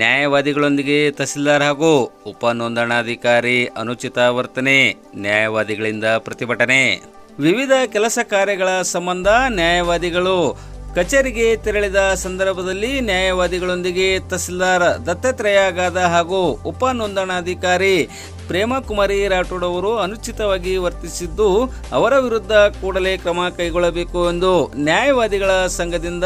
ನ್ಯಾಯವಾದಿಗಳೊಂದಿಗೆ ತಹಸೀಲ್ದಾರ್ ಹಾಗೂ ಉಪ ನೋಂದಣಾಧಿಕಾರಿ ಅನುಚಿತ ವರ್ತನೆ, ನ್ಯಾಯವಾದಿಗಳಿಂದ ಪ್ರತಿಭಟನೆ. ವಿವಿಧ ಕೆಲಸ ಕಾರ್ಯಗಳ ಸಂಬಂಧ ನ್ಯಾಯವಾದಿಗಳು ಕಚೇರಿಗೆ ತೆರಳಿದ ಸಂದರ್ಭದಲ್ಲಿ ನ್ಯಾಯವಾದಿಗಳೊಂದಿಗೆ ತಹಸೀಲ್ದಾರ್ ದತ್ತಾತ್ರೇಯ ಗಾದ ಹಾಗೂ ಉಪ ನೋಂದಣಾಧಿಕಾರಿ ಪ್ರೇಮಕುಮಾರಿ ರಾಠೋಡ್ ಅವರು ಅನುಚಿತವಾಗಿ ವರ್ತಿಸಿದ್ದು ಅವರ ವಿರುದ್ಧ ಕೂಡಲೇ ಕ್ರಮ ಕೈಗೊಳ್ಳಬೇಕು ಎಂದು ನ್ಯಾಯವಾದಿಗಳ ಸಂಘದಿಂದ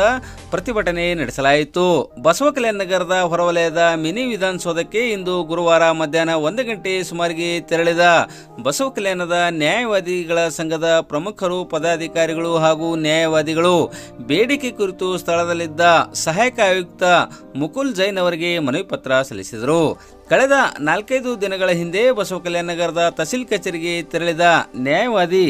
ಪ್ರತಿಭಟನೆ ನಡೆಸಲಾಯಿತು. ಬಸವಕಲ್ಯಾಣ ನಗರದ ಹೊರವಲಯದ ಮಿನಿ ವಿಧಾನಸೌಧಕ್ಕೆ ಇಂದು ಗುರುವಾರ ಮಧ್ಯಾಹ್ನ 1 ಗಂಟೆ ಸುಮಾರಿಗೆ ತೆರಳಿದ ಬಸವಕಲ್ಯಾಣದ ನ್ಯಾಯವಾದಿಗಳ ಸಂಘದ ಪ್ರಮುಖರು, ಪದಾಧಿಕಾರಿಗಳು ಹಾಗೂ ನ್ಯಾಯವಾದಿಗಳು ಬೇಡಿಕೆ ಕುರಿತು ಸ್ಥಳದಲ್ಲಿದ್ದ ಸಹಾಯಕ ಆಯುಕ್ತ ಮುಕುಲ್ ಜೈನ್ ಅವರಿಗೆ ಮನವಿ ಪತ್ರ ಸಲ್ಲಿಸಿದರು. ಕಳೆದ 4-5 ದಿನಗಳ ಹಿಂದೆ ಬಸವಕಲ್ಯಾಣ ನಗರದ ತಹಸೀಲ್ ಕಚೇರಿಗೆ ತೆರಳಿದ ನ್ಯಾಯವಾದಿ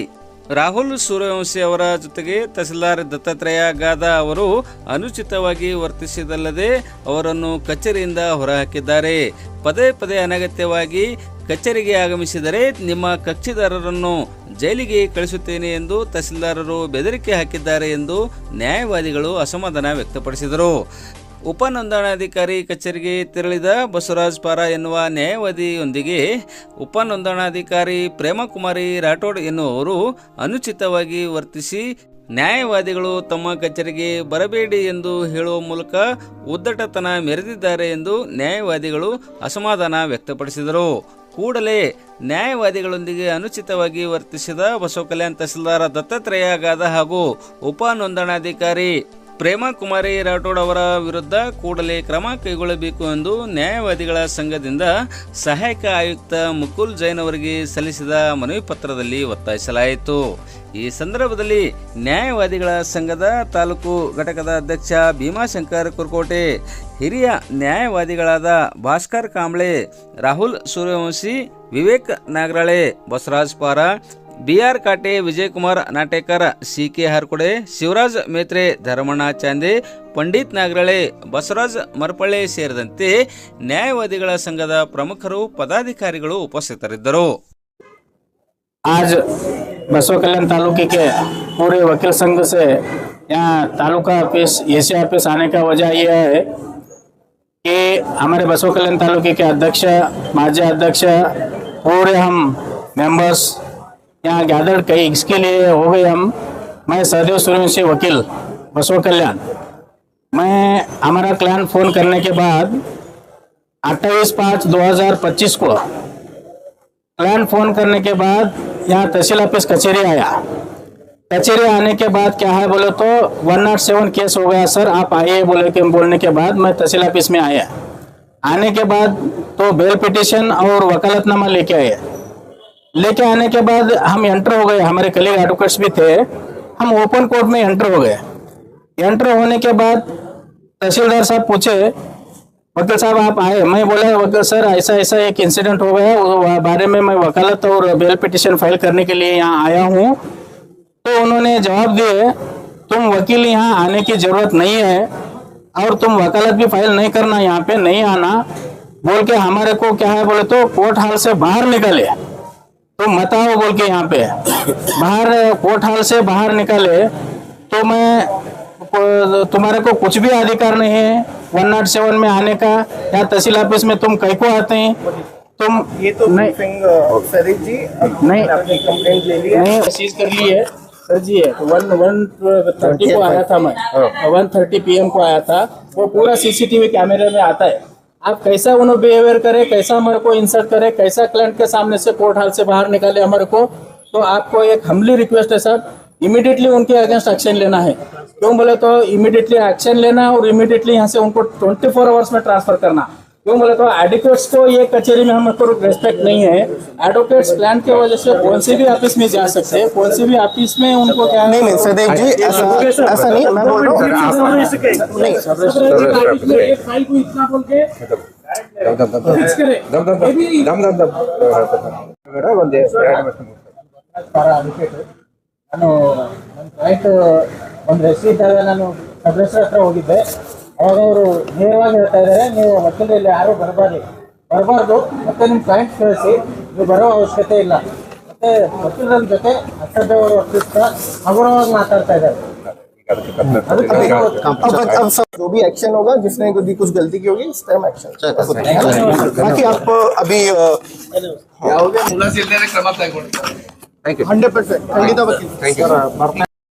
ರಾಹುಲ್ ಸೂರ್ಯವಂಶಿ ಅವರ ಜೊತೆಗೆ ತಹಸೀಲ್ದಾರ್ ದತ್ತಾತ್ರೇಯ ಗಾದ ಅವರು ಅನುಚಿತವಾಗಿ ವರ್ತಿಸಿದಲ್ಲದೆ ಅವರನ್ನು ಕಚೇರಿಯಿಂದ ಹೊರಹಾಕಿದ್ದಾರೆ. ಪದೇ ಪದೇ ಅನಗತ್ಯವಾಗಿ ಕಚೇರಿಗೆ ಆಗಮಿಸಿದರೆ ನಿಮ್ಮ ಕಕ್ಷಿದಾರರನ್ನು ಜೈಲಿಗೆ ಕಳಿಸುತ್ತೇನೆ ಎಂದು ತಹಸೀಲ್ದಾರರು ಬೆದರಿಕೆ ಹಾಕಿದ್ದಾರೆ ಎಂದು ನ್ಯಾಯವಾದಿಗಳು ಅಸಮಾಧಾನ ವ್ಯಕ್ತಪಡಿಸಿದರು. ಉಪ ನೋಂದಣಾಧಿಕಾರಿ ಕಚೇರಿಗೆ ತೆರಳಿದ ಬಸವರಾಜ್ ಪಾರ ಎನ್ನುವ ನ್ಯಾಯವಾದಿಯೊಂದಿಗೆ ಉಪ ನೋಂದಣಾಧಿಕಾರಿ ಪ್ರೇಮಕುಮಾರಿ ರಾಠೋಡ್ ಎನ್ನುವರು ಅನುಚಿತವಾಗಿ ವರ್ತಿಸಿ ನ್ಯಾಯವಾದಿಗಳು ತಮ್ಮ ಕಚೇರಿಗೆ ಬರಬೇಡಿ ಎಂದು ಹೇಳುವ ಮೂಲಕ ಉದ್ದಟತನ ಮೆರೆದಿದ್ದಾರೆ ಎಂದು ನ್ಯಾಯವಾದಿಗಳು ಅಸಮಾಧಾನ ವ್ಯಕ್ತಪಡಿಸಿದರು. ಕೂಡಲೇ ನ್ಯಾಯವಾದಿಗಳೊಂದಿಗೆ ಅನುಚಿತವಾಗಿ ವರ್ತಿಸಿದ ಬಸವಕಲ್ಯಾಣ ತಹಸೀಲ್ದಾರ್ ದತ್ತಾತ್ರೇಯ ಗಾದ ಹಾಗೂ ಉಪ ನೋಂದಣಾಧಿಕಾರಿ ಪ್ರೇಮಕುಮಾರಿ ರಾಠೋಡ್ ಅವರ ವಿರುದ್ಧ ಕೂಡಲೇ ಕ್ರಮ ಕೈಗೊಳ್ಳಬೇಕು ಎಂದು ನ್ಯಾಯವಾದಿಗಳ ಸಂಘದಿಂದ ಸಹಾಯಕ ಆಯುಕ್ತ ಮುಕುಲ್ ಜೈನ್ ಅವರಿಗೆ ಸಲ್ಲಿಸಿದ ಮನವಿ ಪತ್ರದಲ್ಲಿ ಒತ್ತಾಯಿಸಲಾಯಿತು. ಈ ಸಂದರ್ಭದಲ್ಲಿ ನ್ಯಾಯವಾದಿಗಳ ಸಂಘದ ತಾಲೂಕು ಘಟಕದ ಅಧ್ಯಕ್ಷ ಭೀಮಾಶಂಕರ್ ಕುರ್ಕೋಟೆ, ಹಿರಿಯ ನ್ಯಾಯವಾದಿಗಳಾದ ಭಾಸ್ಕರ್ ಕಾಂಬ್ಳೆ, ರಾಹುಲ್ ಸೂರ್ಯವಂಶಿ, ವಿವೇಕ್ ನಾಗರಾಳೆ, ಬಸವರಾಜ್ ಪಾರ, BR ಕಾಟೆ, ವಿಜಯಕುಮಾರ್ ನಾಟೇಕರ್, CK ಹರ್ಕೊಡೆ, ಶಿವರಾಜ್ ಮೇತ್ರೆ, ಧರ್ಮಣ್ಣ ಚಾಂದೆ, ಪಂಡಿತ್ ನಾಗರಾಳೆ, ಬಸವರಾಜ್ ಮರ್ಪಳ್ಳೆ ಸೇರಿದಂತೆ ನ್ಯಾಯವಾದಿಗಳ ಸಂಘದ ಪ್ರಮುಖರು, ಪದಾಧಿಕಾರಿಗಳು ಉಪಸ್ಥಿತರಿದ್ದರು. आज बसवा कल्याण तालुके के पूरे वकील संघ से यहाँ तालुका ऑफिस AC ऑफिस आने का वजह यह है कि हमारे बसवा कल्याण तालुके के अध्यक्ष, माजी अध्यक्ष, पूरे हम मेंबर्स यहाँ गैदर्ड कई इसके लिए हो गए हम। मैं सहदेव सूर्यवंशी वकील बसवा कल्याण, मैं हमारा क्लान फ़ोन करने के बाद 28/5/2025 को क्लान फ़ोन करने के बाद यहाँ तहसील ऑफिस कचेरी आया। कचेरी आने के बाद क्या है बोले तो 107 केस हो गया सर, आप आइए बोले के बोलने के बाद मैं तहसील ऑफिस में आया। आने के बाद तो बेल पिटिशन और वकालतनामा लेके आए। लेके आने के बाद हम एंटर हो गए, हमारे कलीग एडवोकेट्स भी थे, हम ओपन कोर्ट में एंटर हो गए। एंटर होने के बाद तहसीलदार साहब पूछे, वकील साहब आप आए? मैं बोला वकील सर ऐसा ऐसा एक इंसिडेंट हो गया, उस बारे में मैं वकालत और बेल पिटिशन फाइल करने के लिए यहाँ आया हूँ। तो उन्होंने जवाब दिए, तुम वकील यहाँ आने की ज़रूरत नहीं है और तुम वकालत भी फाइल नहीं करना, यहाँ पे नहीं आना बोल के हमारे को क्या है बोले तो कोर्ट हाल से बाहर निकाले। तुम मत आओ बोल के यहाँ पे बाहर कोर्ट हाल से बाहर निकाले। तो मैं तुम्हारे को कुछ भी अधिकार नहीं है 107 में आने का, या तहसील ऑफिस में तुम कहीं को आते हैं तुम ये तो नहीं सर जी नहीं अपनी कंप्लेंट ले लिया, नहीं सीज कर ली है सर जी। है 1:30 को आया था, मैं 1:30 PM को आया था। वो पूरा CCTV कैमरे में आता है। आप कैसा उन्होंने बिहेवियर करे, कैसा हमारे को इंसल्ट करे, कैसा क्लाइंट के सामने से कोर्ट हाल से बाहर निकाले हमारे को। तो आपको एक हम्बली रिक्वेस्ट है साहब, इमीडिएटली उनके अगेंस्ट एक्शन लेना है। क्यों बोले तो इमीडिएटली एक्शन लेना और इमीडिएटली यहाँ से उनको 24 आवर्स में ट्रांसफर करना। क्यों बोले तो एडवोकेट्स को ये कचेरी में हमको रेस्पेक्ट नहीं है। एडवोकेट्स प्लान के वजह से कौन से भी ऑफिस में जा सकते हैं, कौन से भी ऑफिस में उनको क्या नहीं नहीं सदैव जी ऐसा नहीं, मैं बोल रहा हूँ नहीं फाइल को इतना बोल के ನಾನು ನನ್ನ ಕ್ಲೈಂಟ್ ಒಂದು ರೆಸಿ ಇದ್ದಾಗ ನಾನು ಸದಸ್ಯರ ಹತ್ರ ಹೋಗಿದ್ದೆ. ಅವಾಗ ಅವರು ನೇರವಾಗಿ ಹೇಳ್ತಾ ಇದ್ದಾರೆ, ನೀವು ವಕೀಲರಲ್ಲಿ ಯಾರೂ ಬರಬಾರ್ದು, ಮತ್ತೆ ನಿಮ್ಮ ಕ್ಲೈಂಟ್ ಕಳಿಸಿ, ನೀವು ಬರೋ ಅವಶ್ಯಕತೆ ಇಲ್ಲ. ಮತ್ತೆ ವಕೀಲರ ಜೊತೆ ಅಸಭ್ಯವರು ವರ್ತಿಸ್ತಾ ಹಗುರವಾಗಿ ಮಾತಾಡ್ತಾ ಇದ್ದಾರೆ. अब सब जो भी एक्शन होगा, जिसने यदि कुछ गलती की होगी, इस टाइम एक्शन बाकी आप अभी 100% खंडित वकील थँक्यू